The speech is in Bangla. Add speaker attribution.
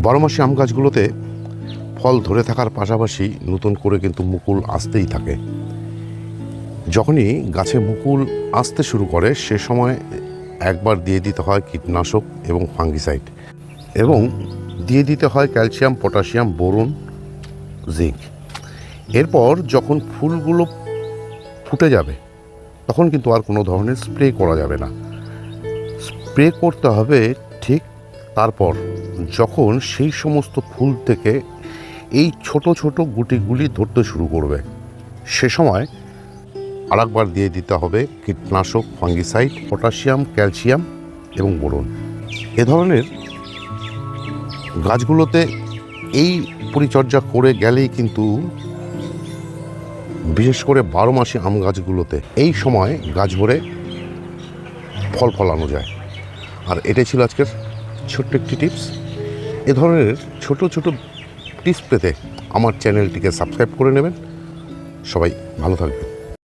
Speaker 1: বারোমাসি আম গাছগুলোতে ফল ধরে থাকার পাশাপাশি নতুন করে কিন্তু মুকুল আসতেই থাকে। যখনই গাছে মুকুল আসতে শুরু করে সে সময় একবার দিয়ে দিতে হয় কীটনাশক এবং ফাঙ্গিসাইড, এবং দিয়ে দিতে হয় ক্যালসিয়াম, পটাশিয়াম, বোরন, জিঙ্ক। এরপর যখন ফুলগুলো ফুটে যাবে তখন কিন্তু আর কোনো ধরনের স্প্রে করা যাবে না। স্প্রে করতে হবে ঠিক তারপর যখন সেই সমস্ত ফুল থেকে এই ছোট ছোট গুটিগুলি ধরতে শুরু করবে, সে সময় আরেকবার দিয়ে দিতে হবে কীটনাশক, ফাঙ্গিসাইড, পটাশিয়াম, ক্যালসিয়াম এবং বোরন। এ ধরনের গাছগুলোতে এই পরিচর্যা করে গেলেই কিন্তু, বিশেষ করে 12 মাসি আম গাছগুলোতে এই সময় গাছ ভরে ফল ফলানো যায়। আর এটাই ছিল আজকের ছোট্ট একটি টিপস। এ ধরনের ছোট ছোট টিপস পেতে আমার চ্যানেলটিকে সাবস্ক্রাইব করে নেবেন। সবাই ভালো থাকবেন।